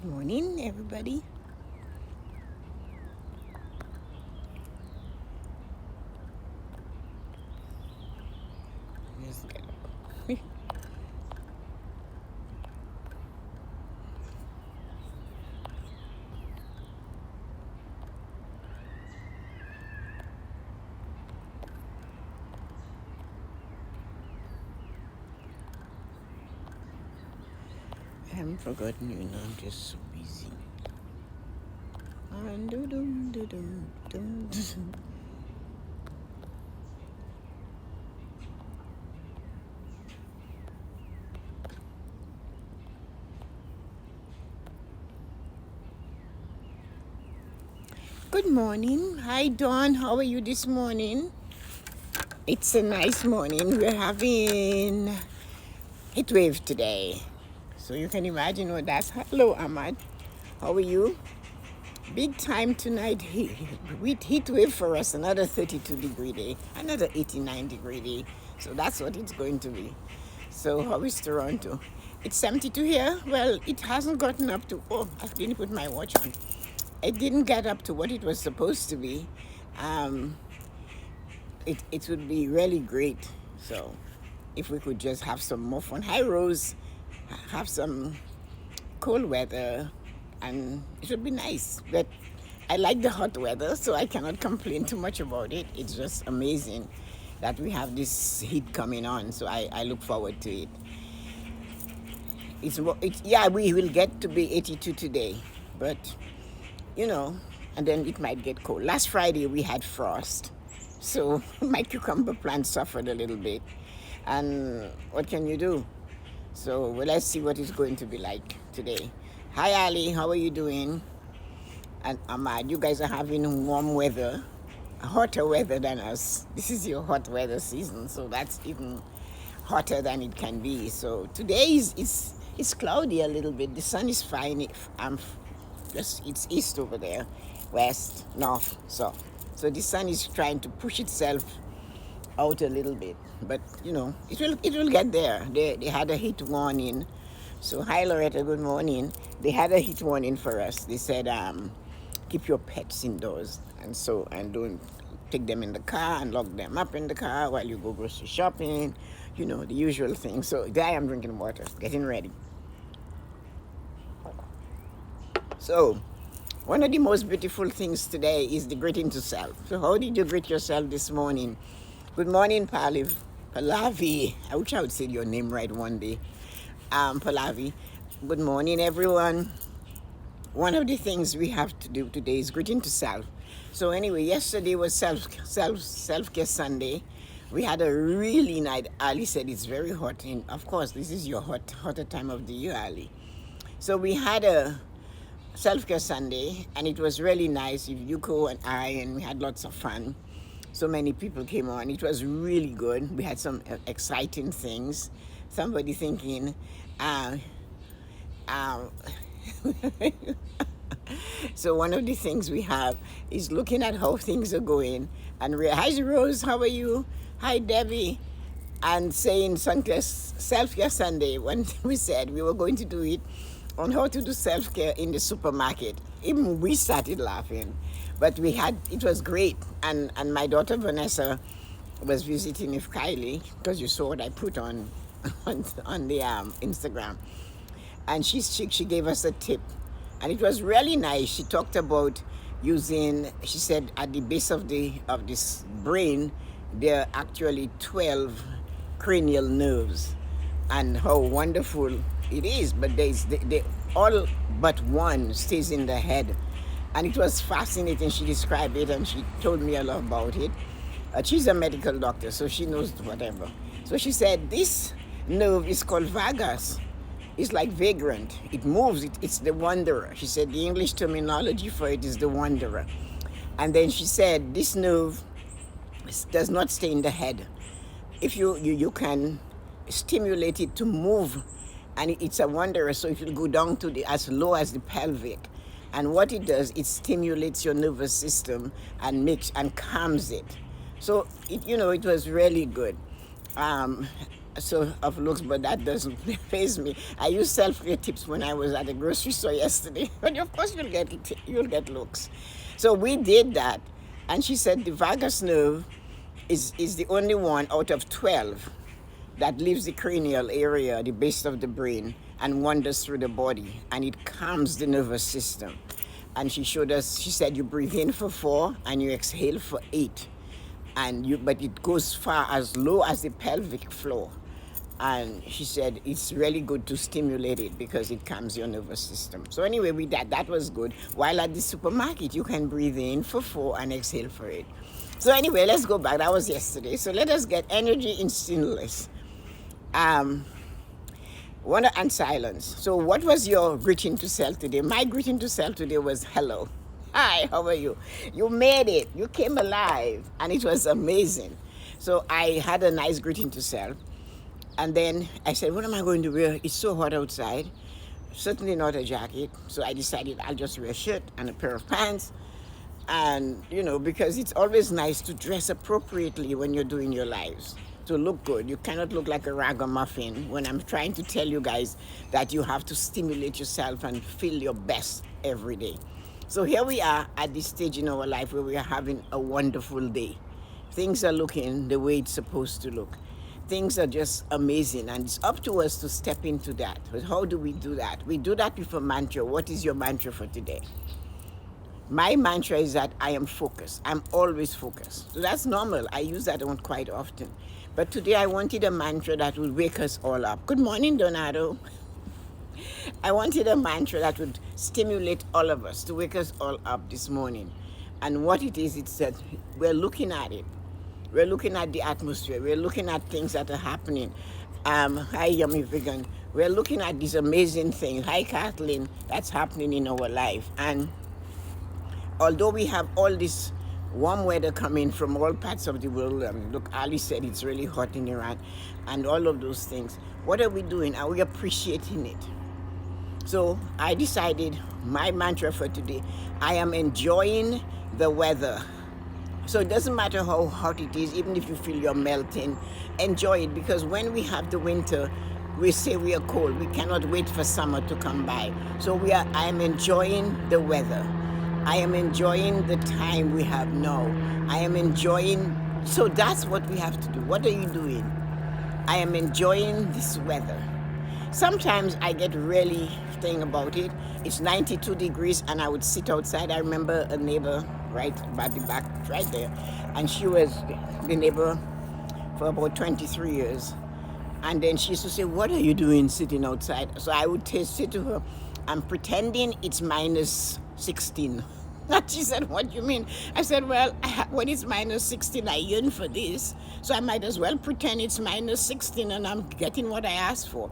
Morning, everybody. Let's get up. I haven't forgotten you now. I'm just so busy. Good morning. Hi, Dawn. How are you this morning? It's a nice morning. We're having heat wave today. So you can imagine what that's. Hello, Ahmad. How are you? Big time tonight. Heat wave for us. Another 32-degree day. Another 89-degree day. So that's what it's going to be. So how is Toronto? It's 72 here. Well, it hasn't gotten up to. Oh, I didn't put my watch on. It didn't get up to what it was supposed to be. Um, it would be really great. So if we could just have some more fun. Hi, Rose. Have some cold weather, and it would be nice. But I like the hot weather, so I cannot complain too much about it. It's just amazing that we have this heat coming on. So I look forward to it. Yeah, we will get to be 82 today, but and then it might get cold. Last Friday we had frost, so my cucumber plant suffered a little bit. And what can you do? So let's see what it's going to be like today. Hi, Ali. How are you doing? And Ahmad, you guys are having warm weather, hotter weather than us. This is your hot weather season, so that's even hotter than it can be. So today it's cloudy a little bit. The sun is fine. It's east over there, west, north, south. So the sun is trying to push itself out a little bit, but it will get there. They had a heat warning. So hi, Loretta, good morning. They had a heat warning for us. They said keep your pets indoors, and don't take them in the car and lock them up in the car while you go grocery shopping, the usual thing. So there I am drinking water, getting ready. So one of the most beautiful things today is the greeting to self. So how did you greet yourself this morning? Good morning, Pallavi. I wish I would say your name right one day. Pallavi. Good morning, everyone. One of the things we have to do today is greeting to self. So anyway, yesterday was self-care Sunday. We had a really nice. Ali said it's very hot, and of course this is your hotter time of the year, Ali. So we had a self-care Sunday, and it was really nice. Yuko and we had lots of fun. So many people came on. It was really good. We had some exciting things. Somebody thinking, so one of the things we have is looking at how things are going. And hi, Rose, how are you? Hi, Debbie. And saying self-care Sunday, when we said we were going to do it on how to do self-care in the supermarket. Even we started laughing. But it was great. And my daughter Vanessa was visiting with Kylie, because you saw what I put on the Instagram. And she gave us a tip. And it was really nice. She talked about she said at the base of this brain, there are actually 12 cranial nerves, and how wonderful it is. But they all but one stays in the head. And it was fascinating. She described it, and she told me a lot about it. She's a medical doctor, so she knows whatever. So she said this nerve is called vagus. It's like vagrant. It moves. It's the wanderer. She said the English terminology for it is the wanderer. And then she said this nerve does not stay in the head. If you can stimulate it to move, and it's a wanderer, so it will go down to as low as the pelvic. And what it does, it stimulates your nervous system and calms it. So it was really good. so of looks, but that doesn't faze me. I used self-care tips when I was at the grocery store yesterday, but of course you'll get looks. So we did that, and she said the vagus nerve is the only one out of 12 that leaves the cranial area, the base of the brain, and wanders through the body, and it calms the nervous system. And she showed us. She said you breathe in for 4 and you exhale for 8, but it goes far as low as the pelvic floor. And she said it's really good to stimulate it because it calms your nervous system. So anyway, that was good. While at the supermarket, you can breathe in for 4 and exhale for 8. So anyway, let's go back. That was yesterday. So let us get energy in stillness. Wonder and silence. So what was your greeting to self today? My greeting to self today was hello. Hi, how are you? You made it. You came alive. And it was amazing. So I had a nice greeting to self. And then I said, what am I going to wear? It's so hot outside. Certainly not a jacket. So I decided I'll just wear a shirt and a pair of pants. And, because it's always nice to dress appropriately when you're doing your lives, to look good. You cannot look like a ragamuffin when I'm trying to tell you guys that you have to stimulate yourself and feel your best every day. So here we are at this stage in our life where we are having a wonderful day. Things are looking the way it's supposed to look. Things are just amazing, and it's up to us to step into that. But how do we do that? We do that with a mantra. What is your mantra for today? My mantra is that I am focused. I'm always focused. So that's normal. I use that one quite often. But today I wanted a mantra that would wake us all up. Good morning, Donato. I wanted a mantra that would stimulate all of us, to wake us all up this morning. And what it is, it's that we're looking at it. We're looking at the atmosphere. We're looking at things that are happening. Hi, Yummy Vegan. We're looking at these amazing things. Hi, Kathleen. That's happening in our life. And although we have all this warm weather coming from all parts of the world, look, Ali said it's really hot in Iran, and all of those things, what are we doing? Are we appreciating it? So I decided my mantra for today, I am enjoying the weather. So it doesn't matter how hot it is, even if you feel you're melting, enjoy it, because when we have the winter, we say we are cold. We cannot wait for summer to come by. So I am enjoying the weather. I am enjoying the time we have now. I am enjoying, so that's what we have to do. What are you doing? I am enjoying this weather. Sometimes I get really thinking about it. It's 92 degrees and I would sit outside. I remember a neighbor right by the back, right there. And she was the neighbor for about 23 years. And then she used to say, what are you doing sitting outside? So I would say to her, I'm pretending it's minus 16. And she said, what do you mean? I said, well, when it's minus 16, I yearn for this. So I might as well pretend it's minus 16 and I'm getting what I asked for.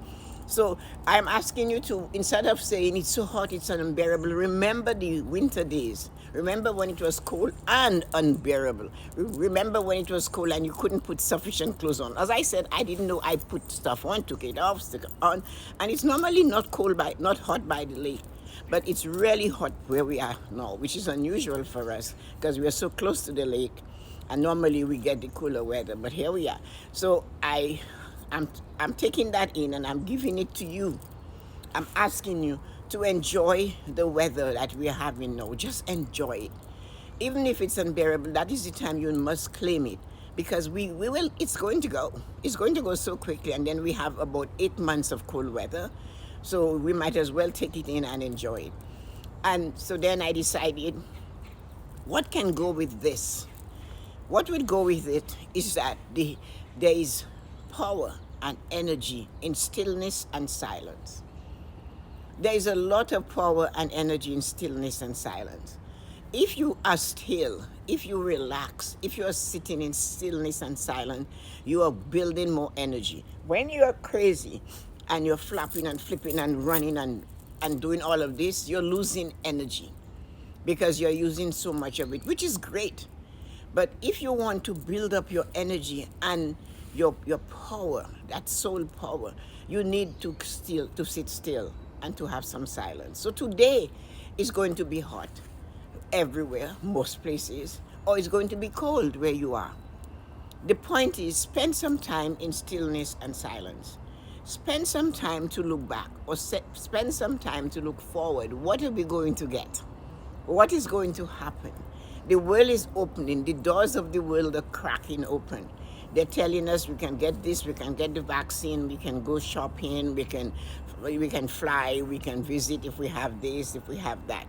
So I'm asking you to, instead of saying it's so hot, it's unbearable, remember the winter days. Remember when it was cold and unbearable. Remember when it was cold and you couldn't put sufficient clothes on. As I said, I didn't know I put stuff on, took it off, stuck it on. And it's normally not hot by the lake. But it's really hot where we are now, which is unusual for us because we are so close to the lake. And normally we get the cooler weather, but here we are. So I'm taking that in and I'm giving it to you. I'm asking you to enjoy the weather that we are having now. Just enjoy it. Even if it's unbearable, that is the time you must claim it. Because we will, it's going to go. It's going to go so quickly, and then we have about 8 months of cold weather. So we might as well take it in and enjoy it. And so then I decided, what can go with this? What would go with it is that there is power and energy in stillness and silence. There is a lot of power and energy in stillness and silence. If you are still, if you relax, if you are sitting in stillness and silence, you are building more energy. When you are crazy and you're flapping and flipping and running and doing all of this, you're losing energy because you're using so much of it, which is great. But if you want to build up your energy and your power, that soul power, you need to sit still and to have some silence. So today is going to be hot everywhere, most places, or it's going to be cold where you are. The point is, spend some time in stillness and silence. Spend some time to look back, or spend some time to look forward. What are we going to get? What is going to happen? The world is opening. The doors of the world are cracking open. They're telling us we can get this, we can get the vaccine, we can go shopping, we can fly, we can visit if we have this, if we have that.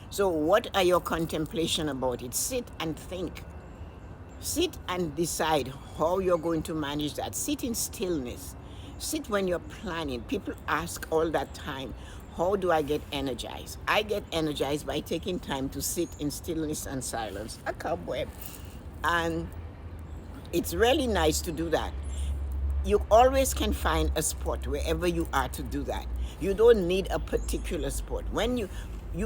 So what are your contemplation about it? Sit and think. Sit and decide how you're going to manage that. Sit in stillness. Sit when you're planning. People ask all that time, how do I get energized? I get energized by taking time to sit in stillness and silence. A cobweb. And it's really nice to do that. You always can find a spot wherever you are to do that. You don't need a particular spot. When you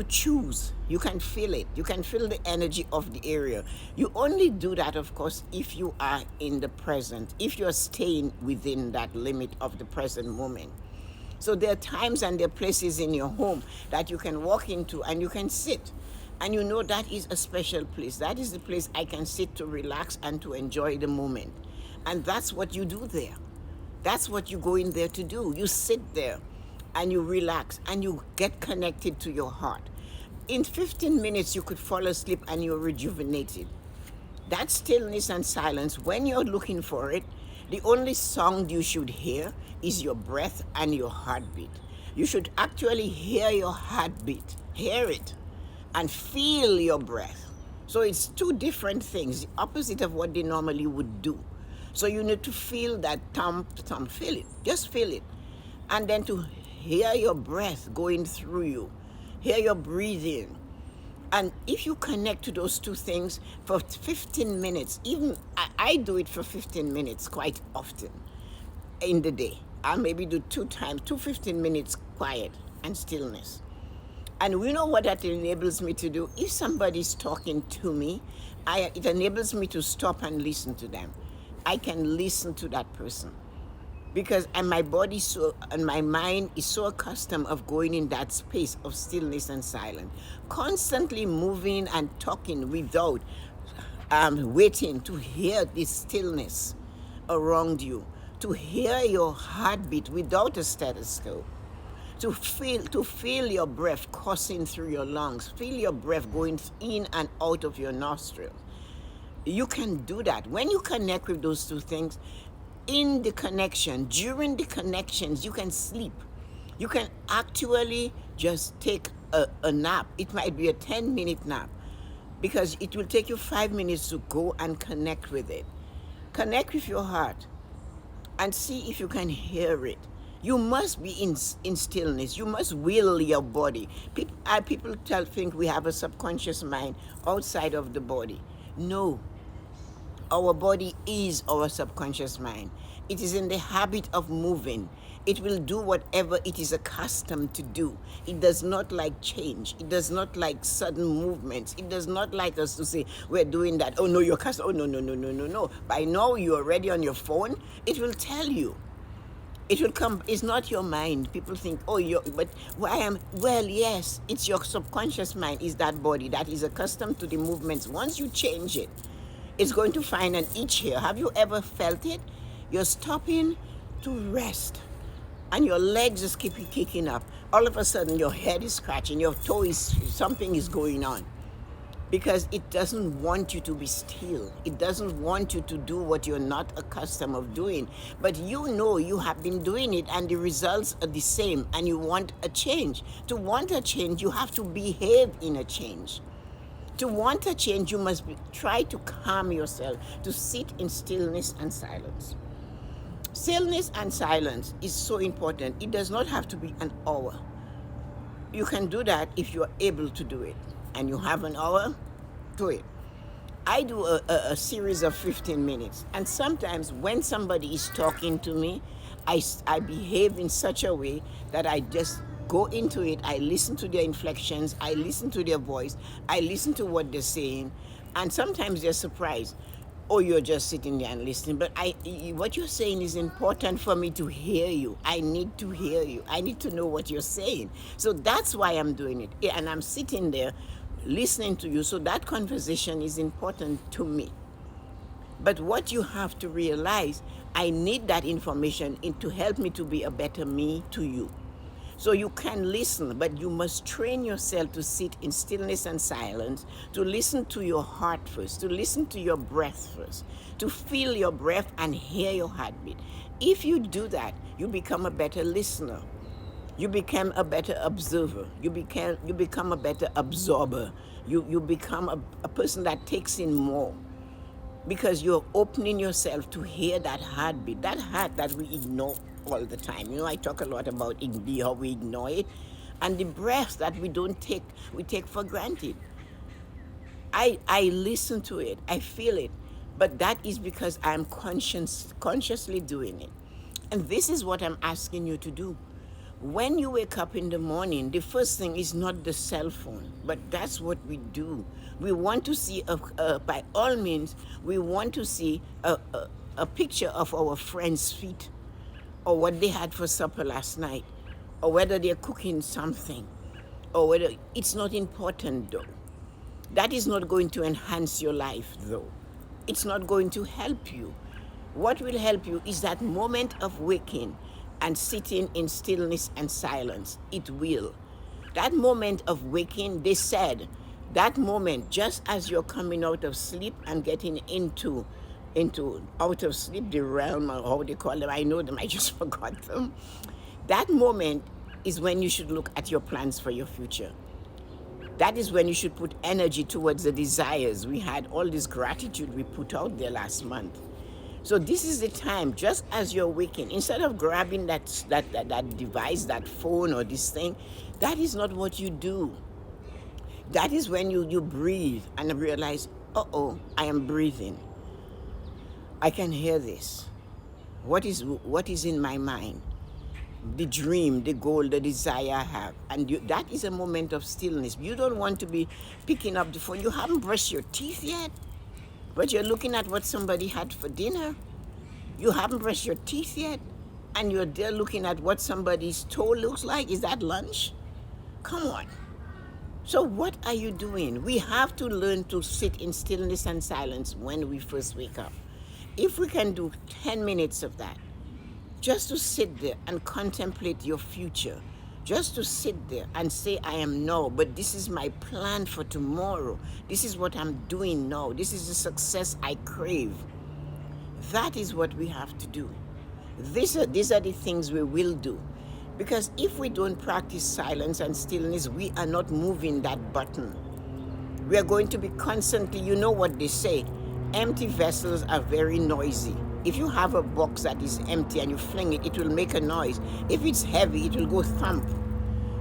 choose, you can feel it. You can feel the energy of the area. You only do that, of course, if you are in the present, if you're staying within that limit of the present moment. So there are times and there are places in your home that you can walk into and you can sit. And you know that is a special place. That is the place I can sit to relax and to enjoy the moment. And that's what you do there. That's what you go in there to do. You sit there and you relax and you get connected to your heart. In 15 minutes, you could fall asleep and you're rejuvenated. That stillness and silence, when you're looking for it, the only sound you should hear is your breath and your heartbeat. You should actually hear your heartbeat, hear it, and feel your breath. So it's two different things, the opposite of what they normally would do. So you need to feel that thump, feel it, just feel it. And then to hear your breath going through you, hear your breathing. And if you connect to those two things for 15 minutes, even I do it for 15 minutes quite often in the day. I maybe do 2 15 minutes quiet and stillness. And we know what that enables me to do. If somebody's talking to me, it enables me to stop and listen to them. I can listen to that person because my body and my mind is so accustomed of going in that space of stillness and silence, constantly moving and talking without waiting to hear this stillness around you, to hear your heartbeat without a stethoscope. To feel your breath coursing through your lungs, feel your breath going in and out of your nostrils. You can do that. When you connect with those two things, in the connection, during the connections, you can sleep. You can actually just take a nap. It might be a 10-minute nap because it will take you 5 minutes to go and connect with it. Connect with your heart and see if you can hear it. You must be in stillness. You must will your body. People think we have a subconscious mind outside of the body. No. Our body is our subconscious mind. It is in the habit of moving. It will do whatever it is accustomed to do. It does not like change. It does not like sudden movements. It does not like us to say, we're doing that. Oh, no, you're cast. Oh, no. By now, you're already on your phone. It will tell you. It will come. It's not your mind. People think, but why am? Well, yes, it's your subconscious mind. Is that body that is accustomed to the movements. Once you change it, it's going to find an itch here. Have you ever felt it? You're stopping to rest, and your legs just keep kicking up. All of a sudden, your head is scratching. Your toe something is going on. Because it doesn't want you to be still. It doesn't want you to do what you're not accustomed of doing. But you know you have been doing it and the results are the same and you want a change. To want a change, you have to behave in a change. To want a change, you must try to calm yourself, to sit in stillness and silence. Stillness and silence is so important. It does not have to be an hour. You can do that if you are able to do it. And you have an hour, do it. I do a series of 15 minutes. And sometimes when somebody is talking to me, I behave in such a way that I just go into it. I listen to their inflections. I listen to their voice. I listen to what they're saying. And sometimes they're surprised. Oh, you're just sitting there and listening. But what you're saying is important for me to hear you. I need to hear you. I need to know what you're saying. So that's why I'm doing it. And I'm sitting there listening to you. So that conversation is important to me. But what you have to realize, I need that information to help me to be a better me to you. So you can listen, but you must train yourself to sit in stillness and silence, to listen to your heart first, to listen to your breath first, to feel your breath and hear your heartbeat. If you do that, you become a better listener. You become a better observer. You become a better absorber. You become a person that takes in more, because you're opening yourself to hear that heartbeat, that heart that we ignore all the time. I talk a lot about how we ignore it, and the breath that we take for granted. I listen to it, I feel it, but that is because I'm consciously doing it. And this is what I'm asking you to do. When you wake up in the morning, the first thing is not the cell phone, but that's what we do. We want to see, by all means, we want to see a picture of our friend's feet, or what they had for supper last night, or whether they're cooking something, or whether it's not important though. That is not going to enhance your life though. It's not going to help you. What will help you is that moment of waking and sitting in stillness and silence. It will. That moment of waking, they said, that moment, just as you're coming out of sleep and getting into out of sleep, the realm, or how they call them, I know them, I just forgot them. That moment is when you should look at your plans for your future. That is when you should put energy towards the desires. We had all this gratitude we put out there last month. So this is the time, just as you're waking, instead of grabbing that device, that phone or this thing, that is not what you do. That is when you breathe and realize, I am breathing. I can hear this. What is in my mind? The dream, the goal, the desire I have. And that is a moment of stillness. You don't want to be picking up the phone. You haven't brushed your teeth yet, but you're looking at what somebody had for dinner. You haven't brushed your teeth yet, and you're there looking at what somebody's toe looks like. Is that lunch? Come on. So what are you doing? We have to learn to sit in stillness and silence when we first wake up. If we can do 10 minutes of that, just to sit there and contemplate your future, just to sit there and say, I am now, but this is my plan for tomorrow. This is what I'm doing now. This is the success I crave. That is what we have to do. These are the things we will do. Because if we don't practice silence and stillness, we are not moving that button. We are going to be constantly, you know what they say, empty vessels are very noisy. If you have a box that is empty and you fling it, it will make a noise. If it's heavy, it will go thump.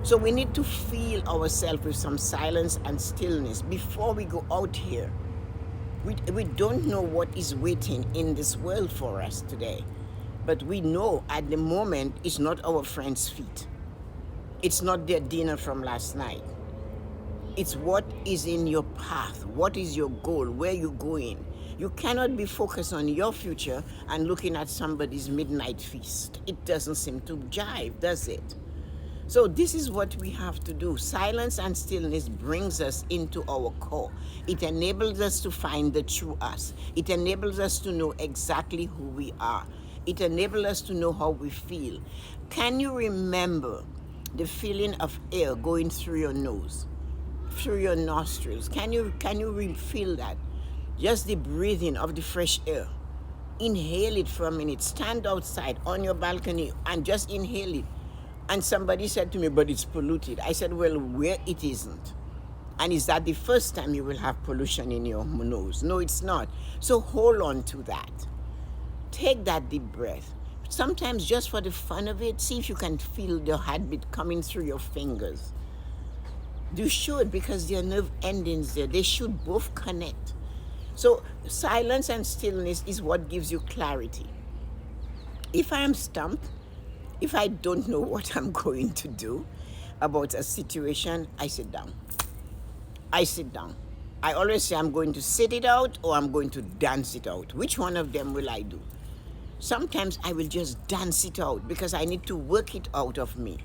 So we need to feel ourselves with some silence and stillness before we go out here. We don't know what is waiting in this world for us today. But we know at the moment it's not our friend's feet. It's not their dinner from last night. It's what is in your path. What is your goal? Where you going? You cannot be focused on your future and looking at somebody's midnight feast. It doesn't seem to jive, does it? So this is what we have to do. Silence and stillness brings us into our core. It enables us to find the true us. It enables us to know exactly who we are. It enables us to know how we feel. Can you remember the feeling of air going through your nose, through your nostrils? Can you feel that? Just the breathing of the fresh air. Inhale it for a minute. Stand outside on your balcony and just inhale it. And somebody said to me, but it's polluted. I said, well, where it isn't? And is that the first time you will have pollution in your nose? No, it's not. So hold on to that. Take that deep breath. Sometimes just for the fun of it, see if you can feel the heartbeat coming through your fingers. You should, because there are nerve endings there. They should both connect. So silence and stillness is what gives you clarity. If I am stumped, if I don't know what I'm going to do about a situation, I sit down. I sit down. I always say I'm going to sit it out or I'm going to dance it out. Which one of them will I do? Sometimes I will just dance it out because I need to work it out of me.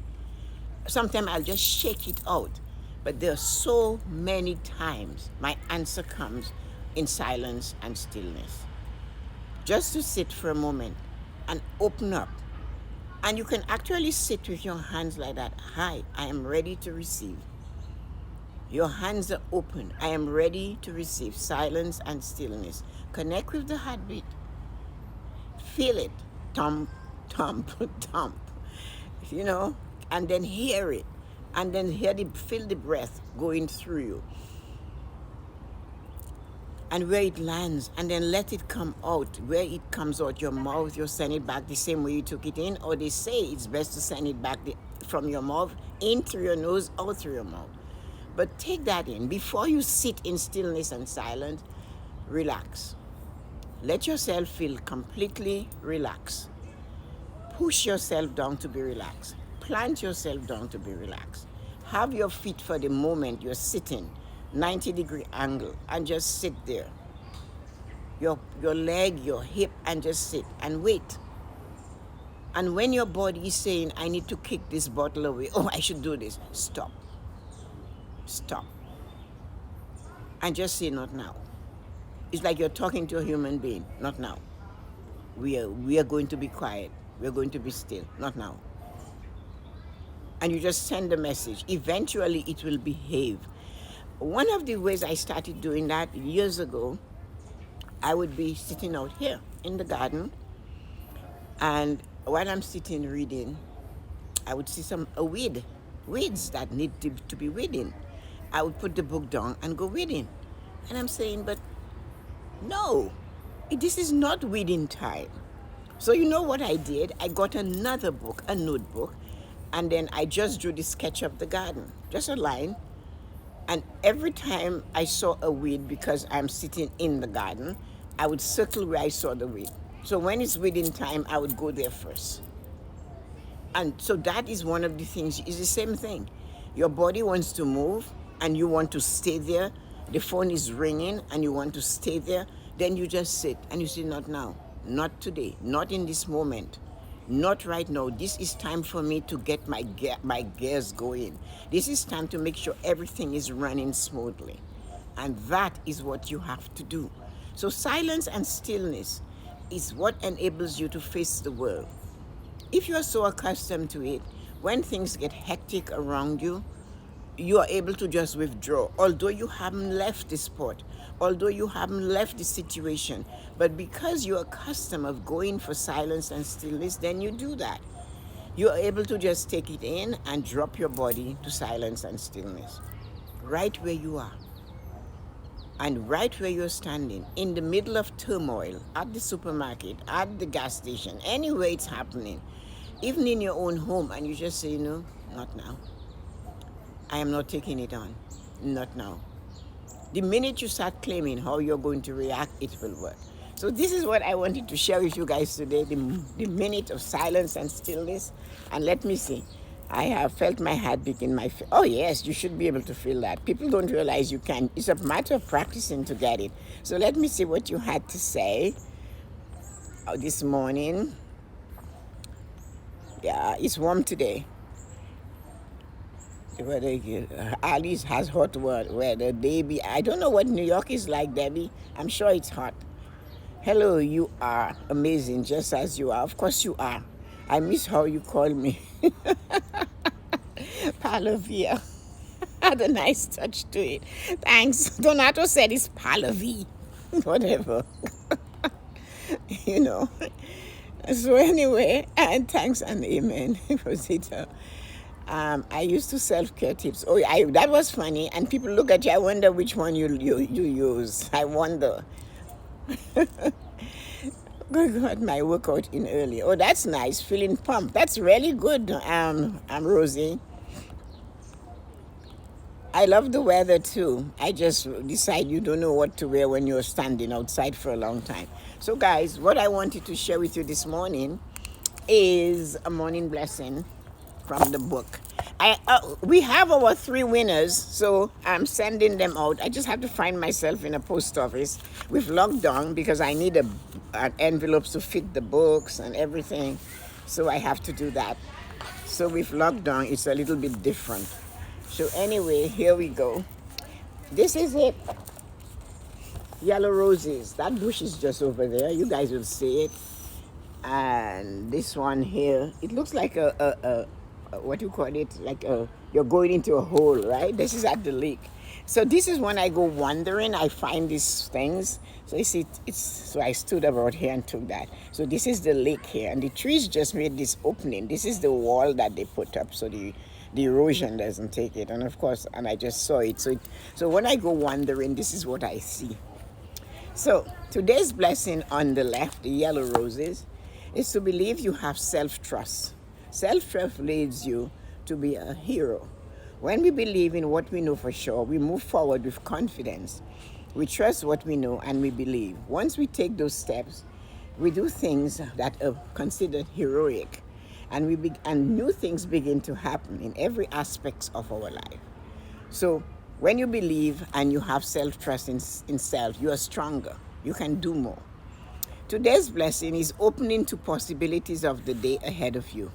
Sometimes I'll just shake it out. But there are so many times my answer comes in silence and stillness. just to sit for a moment and open up. And you can actually sit with your hands like that. Hi, I am ready to receive. Your hands are open. I am ready to receive silence and stillness. Connect with the heartbeat. Feel it. Thump, thump, thump. And then hear it. And then feel the breath going through you. And where it lands, and then let it come out. Where it comes out, your mouth, you send it back the same way you took it in, or they say it's best to send it back from your mouth, in through your nose, out through your mouth. But take that in. Before you sit in stillness and silence, relax. Let yourself feel completely relaxed. Push yourself down to be relaxed. Plant yourself down to be relaxed. Have your feet for the moment you're sitting, 90-degree angle, and just sit there. Your leg, your hip, and just sit and wait. And when your body is saying, I need to kick this bottle away, oh, I should do this, stop. Stop. And just say, not now. It's like you're talking to a human being, not now. We are going to be quiet. We're going to be still, not now. And you just send the message. Eventually, it will behave. One of the ways I started doing that years ago, I would be sitting out here in the garden, and while I'm sitting reading, I would see some weeds that need to be weeding. I would put the book down and go weeding. And I'm saying, but no, this is not weeding time. So you know what I did? I got another book, a notebook, and then I just drew the sketch of the garden, just a line. And every time I saw a weed, because I'm sitting in the garden, I would circle where I saw the weed. So when it's weeding time, I would go there first. And so that is one of the things. It's the same thing. Your body wants to move and you want to stay there. The phone is ringing and you want to stay there. Then you just sit and you say, not now, not today, not in this moment, not right now. This is time for me to get my gears going. This is time to make sure everything is running smoothly. And that is what you have to do. So silence and stillness is what enables you to face the world. If you are so accustomed to it, when things get hectic around you, you are able to just withdraw, although you haven't left the spot, although you haven't left the situation. But because you're accustomed of going for silence and stillness, then you do that. You're able to just take it in and drop your body to silence and stillness, right where you are. And right where you're standing, in the middle of turmoil, at the supermarket, at the gas station, anywhere it's happening, even in your own home, and you just say, no, not now. I am not taking it on. Not now. The minute you start claiming how you're going to react, it will work. So this is what I wanted to share with you guys today, the minute of silence and stillness. And let me see. I have felt my heartbeat in my face. Oh yes, you should be able to feel that. People don't realize you can. It's a matter of practicing to get it. So let me see what you had to say this morning. Yeah, it's warm today. Alice has hot weather. Debbie, I don't know what New York is like, Debbie. I'm sure it's hot. Hello, you are amazing, just as you are. Of course you are. I miss how you call me. Palavia. Had a nice touch to it. Thanks. Donato said it's Palavi. Whatever. So anyway, and thanks and amen, Rosita. I used to self-care tips. Oh, that was funny. And people look at you. I wonder which one you use. I wonder. Got my workout in early. Oh, that's nice. Feeling pumped. That's really good. I'm Rosie. I love the weather too. I just decide you don't know what to wear when you're standing outside for a long time. So guys, what I wanted to share with you this morning is a morning blessing from the book. We have our 3 winners, so I'm sending them out. I just have to find myself in a post office with lockdown because I need envelopes to fit the books and everything. So I have to do that. So with lockdown, it's a little bit different. So anyway, here we go. This is it. yellow roses. That bush is just over there. You guys will see it. And this one here, it looks like a what do you call it? Like you're going into a hole, right? This is at the lake. So this is when I go wandering, I find these things. So you see, so I stood about here and took that. So this is the lake here, and the trees just made this opening. This is the wall that they put up, so the erosion doesn't take it. And of course, and I just saw it. So when I go wandering, this is what I see. So today's blessing on the left, the yellow roses, is to believe you have self-trust. Self-trust leads you to be a hero. When we believe in what we know for sure, we move forward with confidence. We trust what we know and we believe. Once we take those steps, we do things that are considered heroic, and new things begin to happen in every aspect of our life. So when you believe and you have self-trust in self, you are stronger. You can do more. Today's blessing is opening to possibilities of the day ahead of you.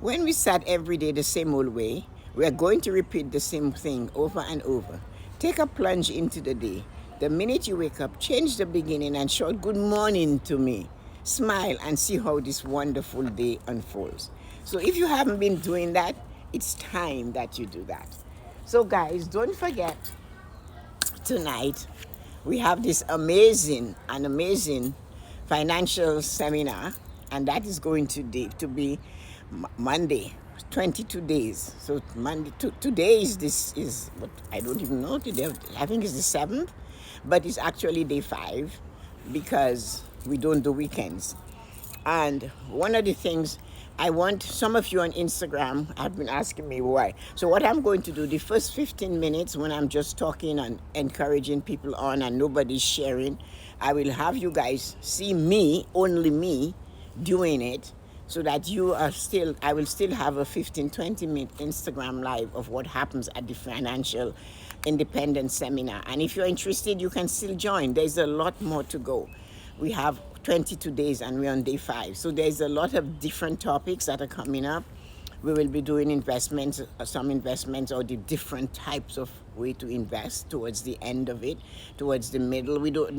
When we start every day the same old way, we are going to repeat the same thing over and over. Take a plunge into the day. The minute you wake up, change the beginning and shout good morning to me. Smile and see how this wonderful day unfolds. So if you haven't been doing that, it's time that you do that. So guys, don't forget, tonight we have this amazing financial seminar, and that is going to be Monday, 22 days. So Monday, today is what I don't even know today. I think it's the 7th, but it's actually day 5 because we don't do weekends. And one of the things I want, some of you on Instagram have been asking me why. So what I'm going to do, the first 15 minutes when I'm just talking and encouraging people on and nobody's sharing, I will have you guys see me, only me, doing it, so that I will still have a 15-20 minute Instagram live of what happens at the financial independence seminar. And if you're interested, you can still join. There's a lot more to go. We have 22 days and we're on day 5. So there's a lot of different topics that are coming up. We will be doing investments, some investments, or the different types of way to invest towards the end of it, towards the middle.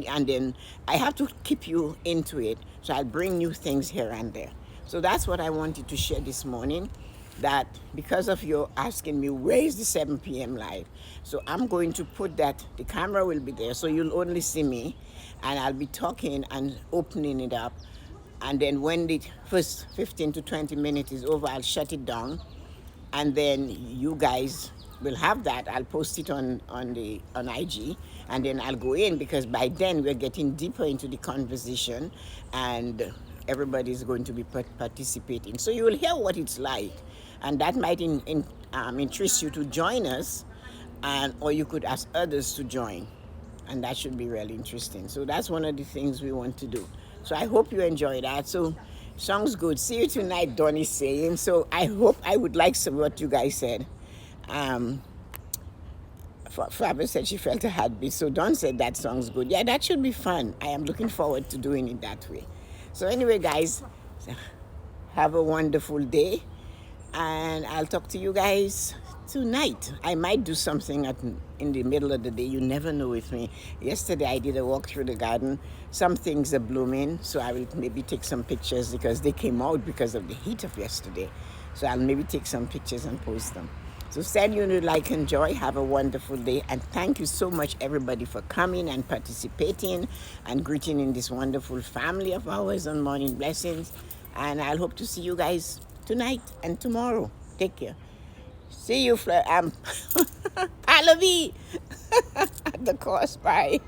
And then I have to keep you into it. So I'll bring new things here and there. So that's what I wanted to share this morning, that because of your asking me, where is the 7 p.m. live? So I'm going to put that, the camera will be there, so you'll only see me, and I'll be talking and opening it up. And then when the first 15 to 20 minutes is over, I'll shut it down. And then you guys will have that. I'll post it on IG, and then I'll go in, because by then we're getting deeper into the conversation and everybody's going to be participating. So you will hear what it's like, and that might interest you to join us, or you could ask others to join, and that should be really interesting. So that's one of the things we want to do. So I hope you enjoy that. So sounds good. See you tonight, Donnie's saying. So I would like some what you guys said. Faber said she felt a heartbeat. So Dawn said that sounds good. Yeah, that should be fun. I am looking forward to doing it that way. So anyway, guys, have a wonderful day, and I'll talk to you guys tonight. I might do something in the middle of the day. You never know with me. Yesterday I did a walk through the garden. Some things are blooming, so I will maybe take some pictures, because they came out because of the heat of yesterday. So I'll maybe take some pictures and post them. So send you to like, enjoy, have a wonderful day, and thank you so much everybody for coming and participating and greeting in this wonderful family of ours on Morning Blessings. And I'll hope to see you guys tonight and tomorrow. Take care. See you, Pallavi at the course. Bye.